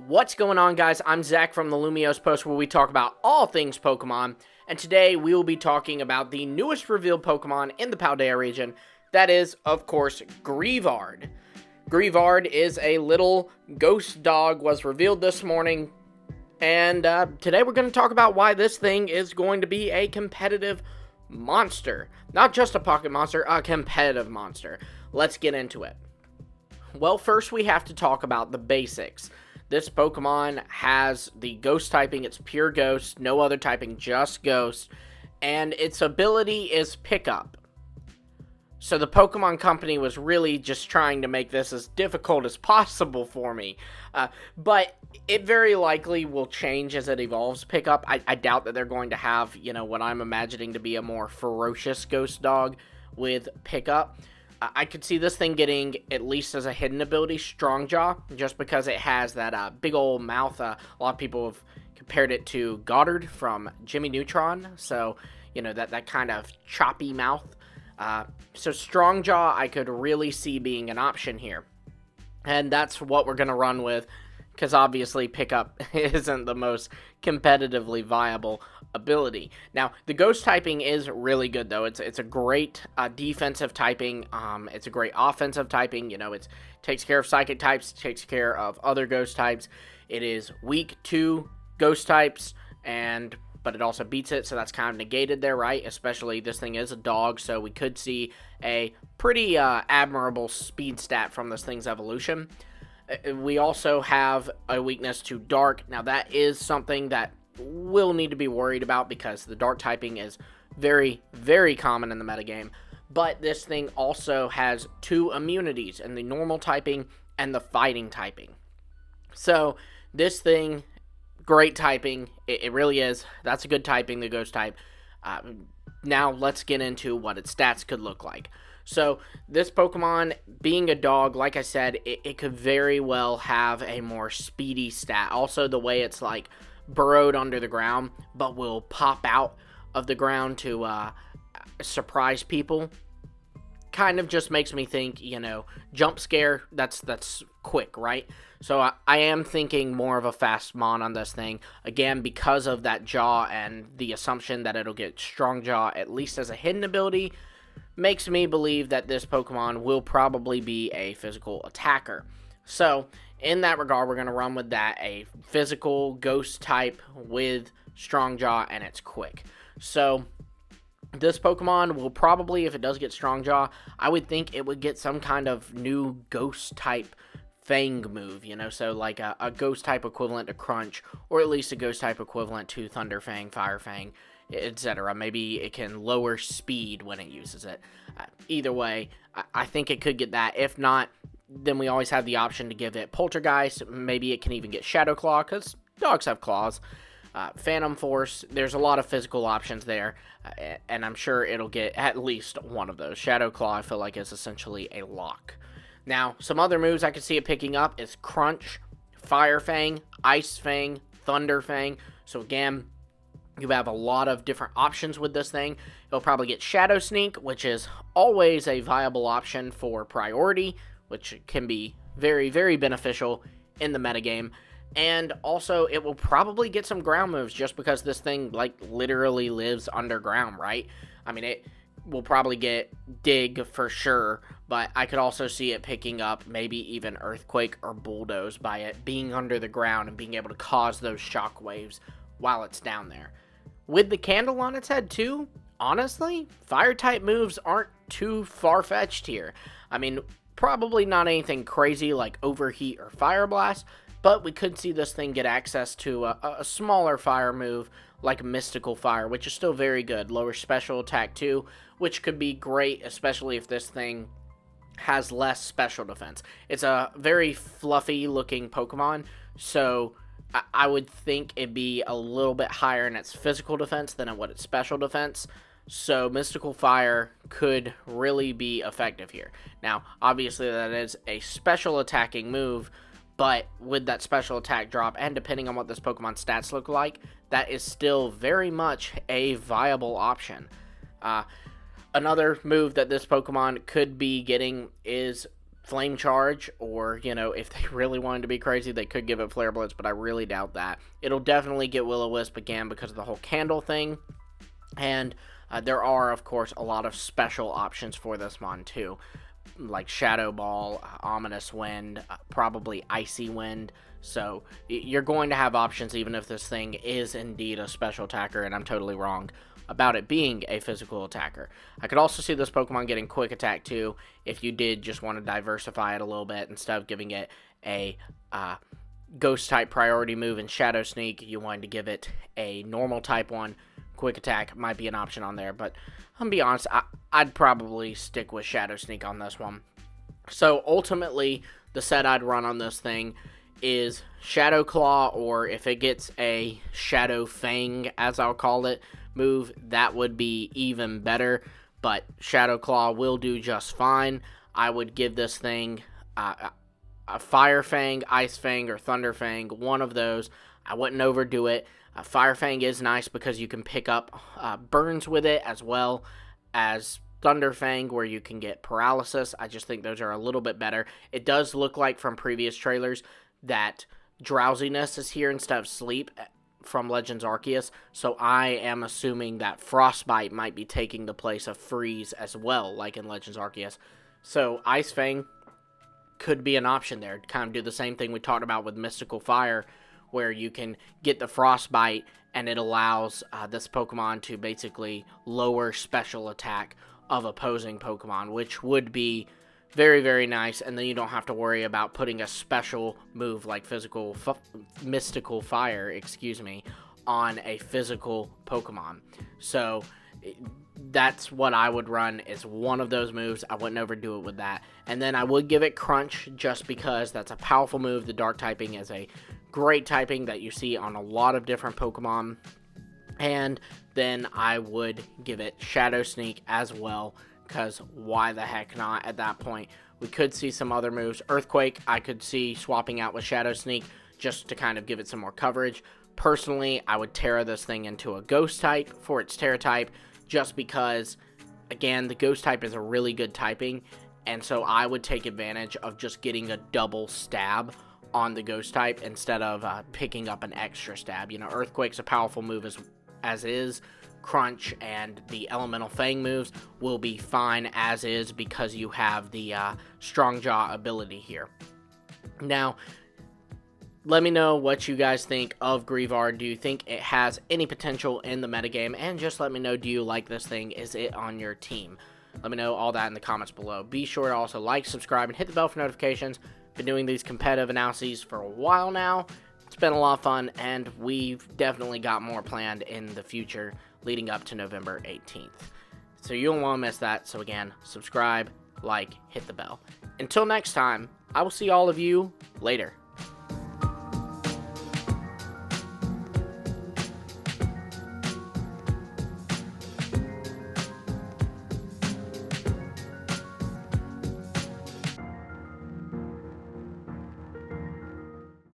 What's going on, guys? I'm Zach from the Lumios Post, where we talk about all things Pokemon, and today we will be talking about the newest revealed Pokemon in the Paldea region. That is, of course, Greavard. Greavard is a little ghost dog, was revealed this morning, and today we're going to talk about why this thing is going to be a competitive monster. Not just a pocket monster, a competitive monster. Let's get into it. Well, first we have to talk about the basics. This Pokemon has the ghost typing, it's pure ghost, no other typing, just ghost, and its ability is pickup. So the Pokemon Company was really just trying to make this as difficult as possible for me, but it very likely will change as it evolves pickup. I doubt that they're going to have, what I'm imagining to be a more ferocious ghost dog with pickup. I could see this thing getting, at least as a hidden ability, Strong Jaw, just because it has that big old mouth. A lot of people have compared it to Goddard from Jimmy Neutron, so, that kind of choppy mouth. So Strong Jaw I could really see being an option here, and that's what we're going to run with, because obviously pickup isn't the most competitively viable ability. Now, the ghost typing is really good, though. It's a great defensive typing. It's a great offensive typing. It takes care of psychic types, takes care of other ghost types. It is weak to ghost types, but it also beats it, so that's kind of negated there, right? Especially this thing is a dog, so we could see a pretty admirable speed stat from this thing's evolution. We also have a weakness to dark. Now, that is something that we'll need to be worried about because the dark typing is very, very common in the metagame. But this thing also has two immunities, in the normal typing and the fighting typing. So this thing, great typing. It really is. That's a good typing, the ghost type. Now let's get into what its stats could look like. So this Pokemon, being a dog, like I said, it could very well have a more speedy stat. Also, the way it's like burrowed under the ground, but will pop out of the ground to surprise people, kind of just makes me think, jump scare, that's quick, right? So I am thinking more of a fast mon on this thing, again, because of that jaw and the assumption that it'll get Strong Jaw, at least as a hidden ability, makes me believe that this Pokemon will probably be a physical attacker. So, in that regard, we're going to run with that, a physical ghost type with Strong Jaw, and it's quick. So, this Pokemon will probably, if it does get Strong Jaw, I would think it would get some kind of new ghost type Fang move, so like a ghost type equivalent to Crunch, or at least a ghost type equivalent to Thunder Fang, Fire Fang, etc. Maybe it can lower speed when it uses it. Either way, I think it could get that. If not, then we always have the option to give it Poltergeist. Maybe it can even get Shadow Claw, because dogs have claws. Phantom Force, there's a lot of physical options there, and I'm sure it'll get at least one of those. Shadow Claw, I feel like, is essentially a lock. Now, some other moves I could see it picking up is Crunch, Fire Fang, Ice Fang, Thunder Fang. So again, you have a lot of different options with this thing. It'll probably get Shadow Sneak, which is always a viable option for priority, which can be very, very beneficial in the metagame. And also, it will probably get some ground moves just because this thing, literally lives underground, right? I mean, it will probably get Dig for sure, but I could also see it picking up maybe even Earthquake or Bulldoze by it being under the ground and being able to cause those shock waves while it's down there. With the candle on its head too, honestly, fire-type moves aren't too far-fetched here. I mean, probably not anything crazy like Overheat or Fire Blast, but we could see this thing get access to a smaller fire move like Mystical Fire, which is still very good. Lower special attack too, which could be great, especially if this thing has less special defense. It's a very fluffy looking Pokemon, so I would think it'd be a little bit higher in its physical defense than in what its special defense. So Mystical Fire could really be effective here. Now, obviously that is a special attacking move, but with that special attack drop, and depending on what this Pokemon stats look like, that is still very much a viable option. Another move that this Pokemon could be getting is Flame Charge, or, you know, if they really wanted to be crazy, they could give it Flare Blitz, but I really doubt that. It'll definitely get Will-O-Wisp again because of the whole candle thing, and there are, of course, a lot of special options for this mon, too, like Shadow Ball, Ominous Wind, probably Icy Wind. So you're going to have options even if this thing is indeed a special attacker, and I'm totally wrong about it being a physical attacker. I could also see this Pokemon getting Quick Attack too, if you did just want to diversify it a little bit. Instead of giving it a Ghost type priority move in Shadow Sneak, you wanted to give it a normal type one. Quick Attack might be an option on there, but I'm gonna be honest, I'd probably stick with Shadow Sneak on this one. So ultimately, the set I'd run on this thing is Shadow Claw, or if it gets a Shadow Fang, as I'll call it, move, that would be even better, but Shadow Claw will do just fine. I would give this thing a Fire Fang, Ice Fang, or Thunder Fang, one of those. I wouldn't overdo it. Fire Fang is nice because you can pick up burns with it, as well as Thunder Fang, where you can get paralysis. I just think those are a little bit better. It does look like from previous trailers that drowsiness is here instead of sleep from Legends Arceus, so I am assuming that Frostbite might be taking the place of Freeze as well, like in Legends Arceus. So Ice Fang could be an option there, kind of do the same thing we talked about with Mystical Fire, where you can get the Frostbite and it allows this Pokemon to basically lower special attack of opposing Pokemon, which would be very, very nice, and then you don't have to worry about putting a special move like Mystical Fire, on a physical Pokemon. So that's what I would run, is one of those moves. I wouldn't overdo it with that. And then I would give it Crunch, just because that's a powerful move. The Dark typing is a great typing that you see on a lot of different Pokemon. And then I would give it Shadow Sneak as well, because why the heck not at that point? We could see some other moves. Earthquake, I could see swapping out with Shadow Sneak just to kind of give it some more coverage. Personally, I would Terra this thing into a Ghost type for its Terra type, just because, again, the Ghost type is a really good typing, and so I would take advantage of just getting a double stab on the Ghost type instead of picking up an extra stab. You know, Earthquake's a powerful move as is. Crunch and the Elemental Fang moves will be fine as is, because you have the Strong Jaw ability here. Now, let me know what you guys think of Greavard. Do you think it has any potential in the metagame? And just let me know, do you like this thing? Is it on your team? Let me know all that in the comments below. Be sure to also like, subscribe, and hit the bell for notifications. Been doing these competitive analyses for a while now. It's been a lot of fun, and we've definitely got more planned in the future leading up to November 18th. So you don't want to miss that. So again, subscribe, like, hit the bell. Until next time, I will see all of you later.